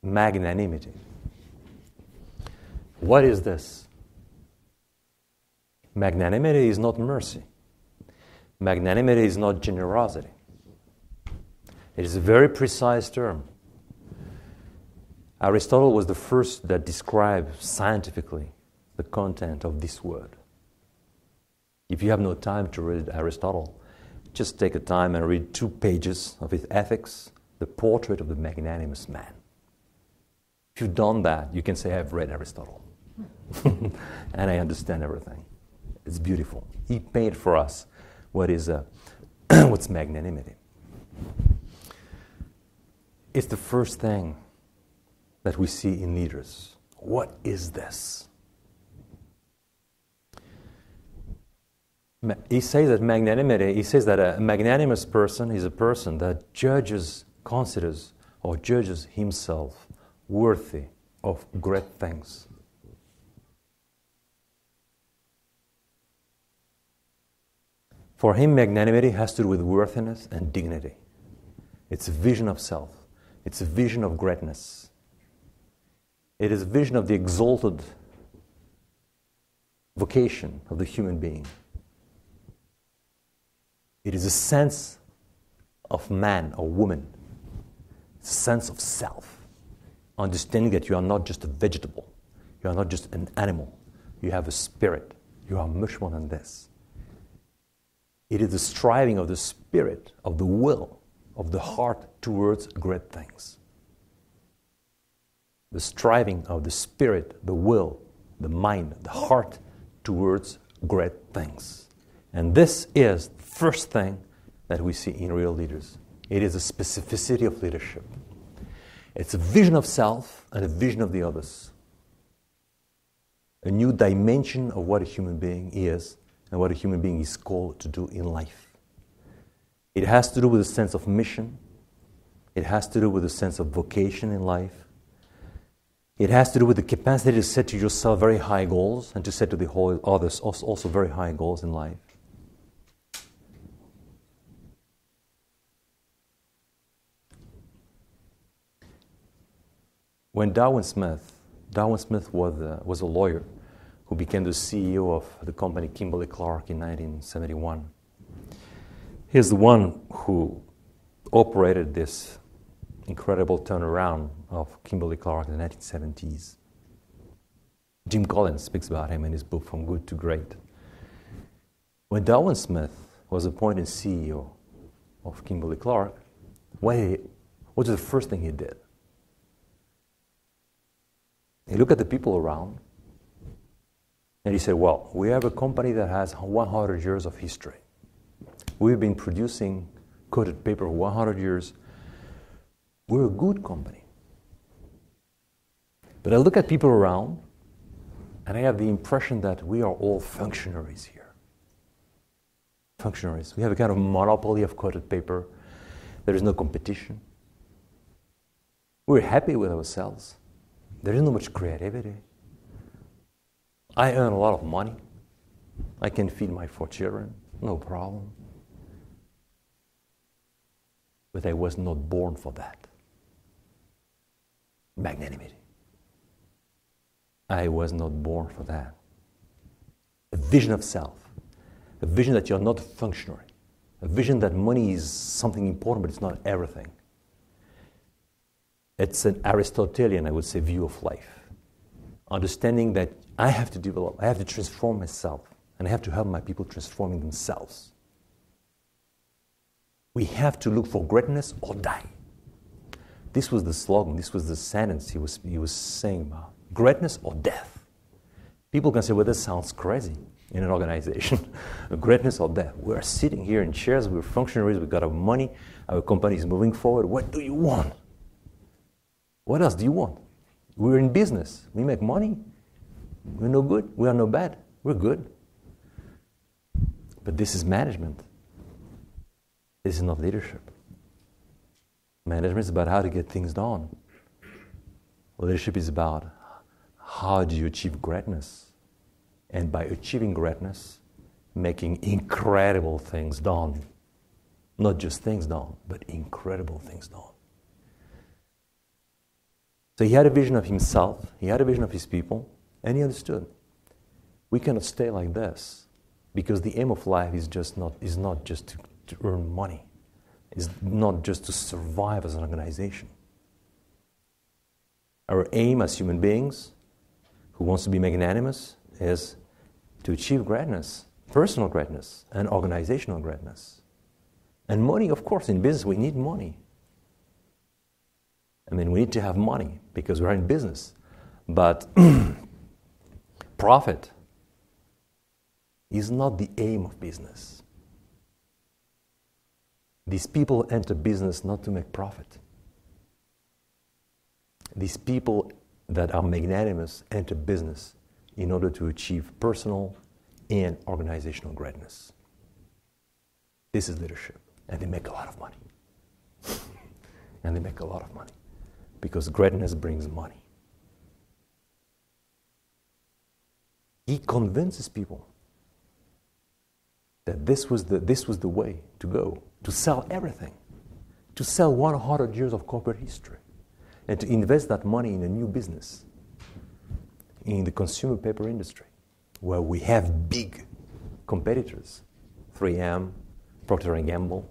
Magnanimity. What is this? Magnanimity is not mercy. Magnanimity is not generosity. It is a very precise term. Aristotle was the first that described scientifically the content of this word. If you have no time to read Aristotle, just take a time and read 2 pages of his Ethics, the portrait of the magnanimous man. If you've done that, you can say, I've read Aristotle. And I understand everything. It's beautiful. He painted for us what's magnanimity. It's the first thing that we see in leaders. What is this? He says that a magnanimous person is a person that considers or judges himself worthy of great things. For him, magnanimity has to do with worthiness and dignity. It's a vision of self. It's a vision of greatness. It is a vision of the exalted vocation of the human being. It is a sense of man or woman. It's a sense of self. Understanding that you are not just a vegetable. You are not just an animal. You have a spirit. You are much more than this. It is the striving of the spirit, of the will, of the heart towards great things. The striving of the spirit, the will, the mind, the heart towards great things. And this is the first thing that we see in real leaders. It is a specificity of leadership. It's a vision of self and a vision of the others. A new dimension of what a human being is and what a human being is called to do in life. It has to do with a sense of mission. It has to do with a sense of vocation in life. It has to do with the capacity to set to yourself very high goals and to set to the whole others also very high goals in life. When Darwin Smith was a lawyer who became the CEO of the company Kimberly-Clark in 1971. He's the one who operated this incredible turnaround of Kimberly-Clark in the 1970s. Jim Collins speaks about him in his book, From Good to Great. When Darwin Smith was appointed CEO of Kimberly-Clark, what was the first thing he did? He looked at the people around and he said, well, we have a company that has 100 years of history. We've been producing coated paper for 100 years. We're a good company. But I look at people around and I have the impression that we are all functionaries here. Functionaries. We have a kind of monopoly of coated paper. There is no competition. We're happy with ourselves. There isn't much creativity. I earn a lot of money. I can feed my 4 children, no problem. But I was not born for that. Magnanimity. I was not born for that. A vision of self. A vision that you're not a functionary. A vision that money is something important, but it's not everything. It's an Aristotelian, I would say, view of life. Understanding that I have to develop, I have to transform myself, and I have to help my people transforming themselves. We have to look for greatness or die. This was the slogan, this was the sentence he was saying about. Greatness or death. People can say, well, this sounds crazy in an organization. Greatness or death. We're sitting here in chairs, we're functionaries, we've got our money, our company is moving forward. What do you want? What else do you want? We're in business. We make money. We're no good. We are no bad. We're good. But this is management. This is not leadership. Management is about how to get things done. Leadership is about how do you achieve greatness. And by achieving greatness, making incredible things done. Not just things done, but incredible things done. So he had a vision of himself, he had a vision of his people, and he understood. We cannot stay like this because the aim of life is not just to earn money. It's not just to survive as an organization. Our aim as human beings who wants to be magnanimous is to achieve greatness, personal greatness, and organizational greatness. And money, of course, in business we need money. I mean, we need to have money because we're in business. But profit is not the aim of business. These people enter business not to make profit. These people that are magnanimous enter business in order to achieve personal and organizational greatness. This is leadership. And they make a lot of money. And they make a lot of money. Because greatness brings money. He convinces people that this was the way to go, to sell everything, to sell 100 years of corporate history, and to invest that money in a new business, in the consumer paper industry, where we have big competitors, 3M, Procter & Gamble.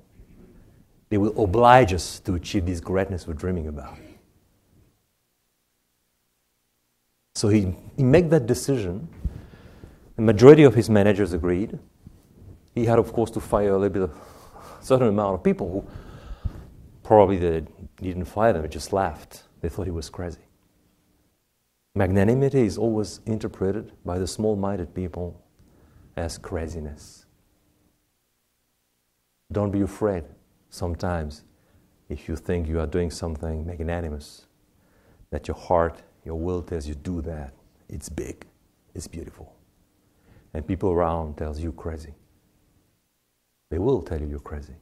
They will oblige us to achieve this greatness we're dreaming about. So he made that decision. The majority of his managers agreed. He had, of course, to fire a certain amount of people who probably they didn't fire them, they just laughed. They thought he was crazy. Magnanimity is always interpreted by the small-minded people as craziness. Don't be afraid sometimes if you think you are doing something magnanimous, that your heart, your will tells you do that. It's big, it's beautiful. And people around tells you crazy. They will tell you you're crazy.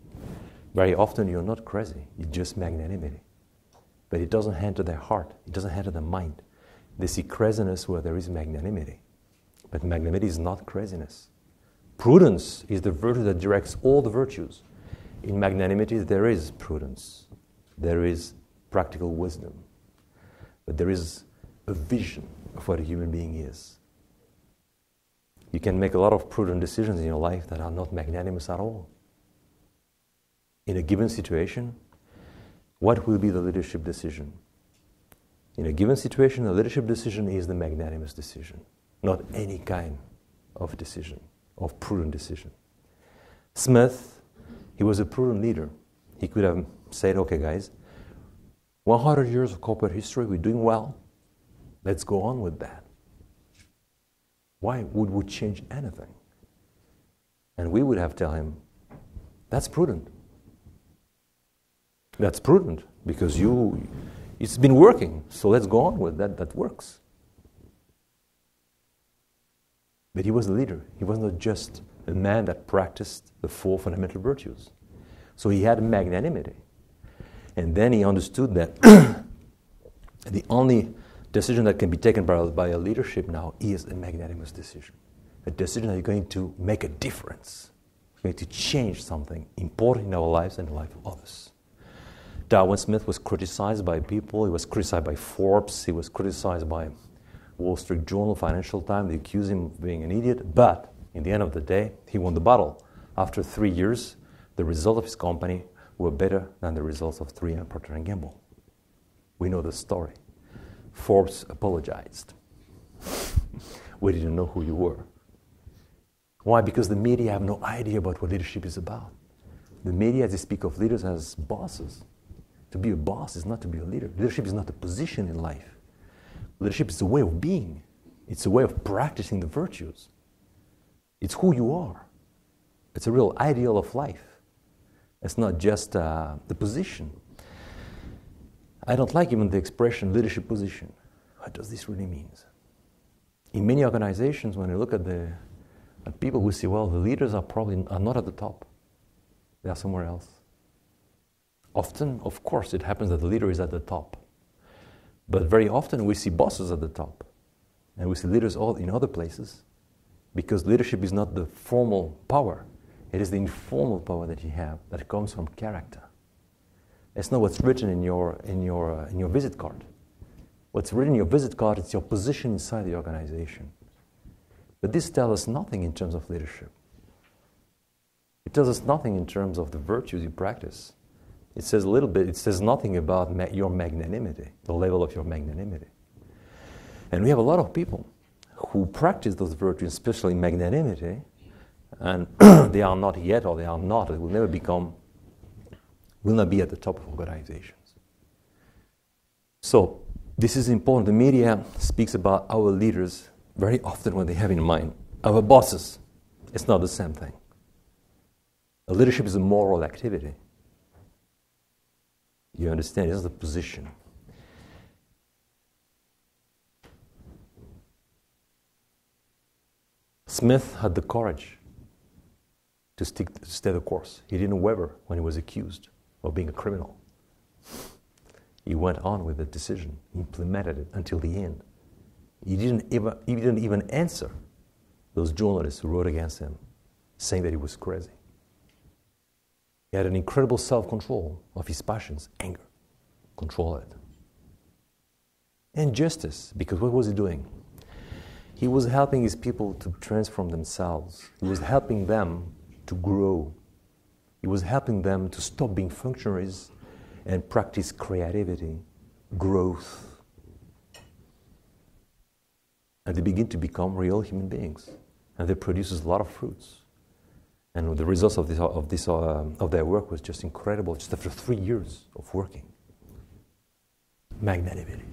Very often you're not crazy, it's just magnanimity. But it doesn't enter their heart, it doesn't enter their mind. They see craziness where there is magnanimity. But magnanimity is not craziness. Prudence is the virtue that directs all the virtues. In magnanimity there is prudence. There is practical wisdom. But there is a vision of what a human being is. You can make a lot of prudent decisions in your life that are not magnanimous at all. In a given situation, what will be the leadership decision? In a given situation, the leadership decision is the magnanimous decision, not any kind of decision, of prudent decision. Smith, he was a prudent leader. He could have said, okay guys, 100 years of corporate history, we're doing well. Let's go on with that. Why would we change anything? And we would have to tell him, that's prudent. That's prudent because it's been working, so let's go on with that. That works. But he was a leader. He was not just a man that practiced the 4 fundamental virtues. So he had magnanimity. And then he understood that the only decision that can be taken by a leadership now is a magnanimous decision. A decision that is going to make a difference. It's going to change something important in our lives and the life of others. Darwin Smith was criticized by people. He was criticized by Forbes. He was criticized by Wall Street Journal, Financial Times. They accused him of being an idiot. But in the end of the day, he won the battle. After 3 years, the results of his company were better than the results of 3M, Procter & Gamble. We know the story. Forbes apologized. We didn't know who you were. Why? Because the media have no idea about what leadership is about. The media, they speak of leaders as bosses. To be a boss is not to be a leader. Leadership is not a position in life. Leadership is a way of being. It's a way of practicing the virtues. It's who you are. It's a real ideal of life. It's not just the position. I don't like even the expression leadership position. What does this really mean? In many organizations, when you look at people, we say, well, the leaders are not at the top. They are somewhere else. Often, of course, it happens that the leader is at the top. But very often we see bosses at the top. And we see leaders all in other places. Because leadership is not the formal power. It is the informal power that you have that comes from character. It's not what's written in your visit card. What's written in your visit card is your position inside the organization. But this tells us nothing in terms of leadership. It tells us nothing in terms of the virtues you practice. It says a little bit, it says nothing about your magnanimity, the level of your magnanimity. And we have a lot of people who practice those virtues, especially magnanimity, and they are not yet, or they are not, they will never become, will not be at the top of organizations. So, this is important. The media speaks about our leaders very often when they have in mind our bosses. It's not the same thing. A leadership is a moral activity. You understand? It's a position. Smith had the courage to stay the course. He didn't waver when he was accused of being a criminal. He went on with the decision, implemented it until the end. He didn't even answer those journalists who wrote against him, saying that he was crazy. He had an incredible self-control of his passions, anger, control it. And justice, because what was he doing? He was helping his people to transform themselves. He was helping them to grow. He was helping them to stop being functionaries and practice creativity, growth. And they begin to become real human beings. And they produce a lot of fruits. And the results of their work was just incredible, just after 3 years of working. Magnanimity.